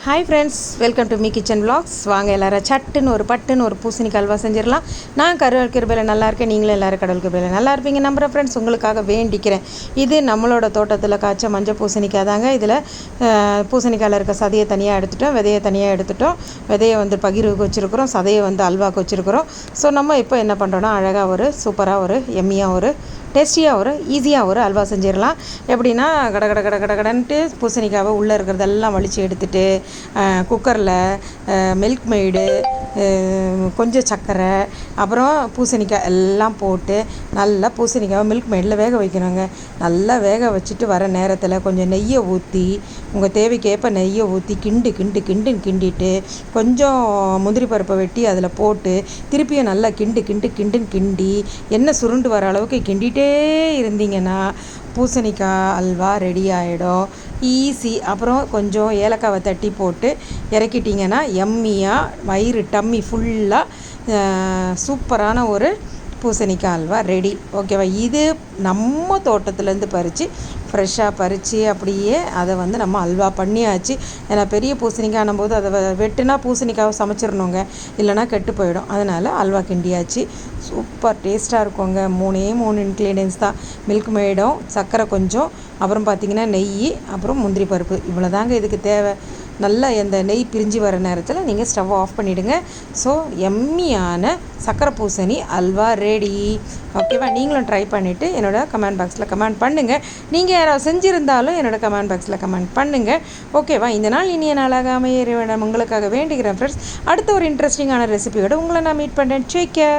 Hi friends, welcome to me kitchen vlogs. வாங்க எல்லாரும் சட்டுன்னு ஒரு பட்டுன்னு ஒரு பூசணிக்காய் அல்வா செஞ்சிடலாம். நான் கடவுள் கிருபையில் நல்லா இருக்கேன், நீங்களும் எல்லோரும் கடவுள் கிருபையில் நல்லா இருப்பீங்க நம்புகிறேன் ஃப்ரெண்ட்ஸ். உங்களுக்காக வேண்டிக்கிறேன். இது நம்மளோட தோட்டத்தில் காய்ச்ச மஞ்சள் பூசணிக்காய் தாங்க. இதில் பூசணிக்காயில் இருக்க சதையை தனியாக எடுத்துட்டோம், விதையை தனியாக எடுத்துட்டோம். விதையை பகிர்வுக்கு வச்சுருக்குறோம், சதையை அல்வாவுக்கு வச்சுருக்குறோம். ஸோ நம்ம இப்போ என்ன பண்ணுறோன்னா, அழகாக ஒரு சூப்பராக ஒரு எம்மியாக ஒரு டேஸ்டியாக ஒரு ஈஸியாக ஒரு அல்வா செஞ்சிடலாம். எப்படின்னா, கடன்ட்டு பூசணிக்காவை உள்ளே இருக்கிறதெல்லாம் வலித்து எடுத்துகிட்டு குக்கரில் மில்க் மெய்டு, கொஞ்சம் சர்க்கரை, அப்புறம் பூசணிக்காய் எல்லாம் போட்டு நல்லா பூசணிக்காவை மில்க் மெய்டில் வேக வைக்கணுங்க. நல்லா வேக வச்சுட்டு வர நேரத்தில் கொஞ்சம் நெய்யை ஊற்றி, உங்கள் தேவைக்கேற்ப நெய்யை ஊற்றி கிண்டிட்டு கொஞ்சம் முந்திரி பருப்பை வெட்டி அதில் போட்டு திருப்பியும் நல்லா கிண்டி எண்ணெய் சுருண்டு வர அளவுக்கு கிண்டிகிட்டே இருந்தீங்கன்னா பூசணிக்காய் அல்வா ரெடி ஆகிடும். ஈஸி. அப்புறம் கொஞ்சம் ஏலக்காவை தட்டி போட்டு இறக்கிட்டிங்கன்னா எம்மியாக வயிறு டம்மி ஃபுல்லாக சூப்பரான ஒரு பூசணிக்காய் அல்வா ரெடி. ஓகேவா? இது நம்ம தோட்டத்துலேருந்து ஃப்ரெஷ்ஷாக பறித்து அப்படியே அதை நம்ம அல்வா பண்ணியாச்சு. ஏன்னா பெரிய பூசணிக்காய் போது அதை வெட்டுனா பூசணிக்காவை சமைச்சிடணுங்க, இல்லைனா கெட்டு போயிடும். அதனால் அல்வா கிண்டியாச்சு. சூப்பர் டேஸ்ட்டாக இருக்குங்க. 3 இன்க்ரீடியன்ஸ் தான். மில்க் மேடும், சர்க்கரை கொஞ்சம், அப்புறம் பார்த்திங்கன்னா நெய், அப்புறம் முந்திரி பருப்பு. இவ்வளோ தாங்க இதுக்கு தேவை. நல்லா இந்த நெய் பிரிஞ்சு வர நேரத்தில் நீங்கள் ஸ்டவ் ஆஃப் பண்ணிவிடுங்க. ஸோ எம்மியான சக்கரை பூசணி அல்வா ரெடி. ஓகேவா? நீங்களும் ட்ரை பண்ணிவிட்டு என்னோடய கமெண்ட் பாக்ஸில் கமெண்ட் பண்ணுங்கள். நீங்கள் யாராவது செஞ்சுருந்தாலும் என்னோடய கமெண்ட் பாக்ஸில் கமெண்ட் பண்ணுங்கள். ஓகேவா? இந்த நாள் இனிய நாளாக அமைய உங்களுக்காக வேண்டுகிறேன் ஃப்ரெண்ட்ஸ். அடுத்த ஒரு இன்ட்ரெஸ்டிங்கான ரெசிபியோடு உங்களை நான் மீட் பண்ணுறேன். Take care.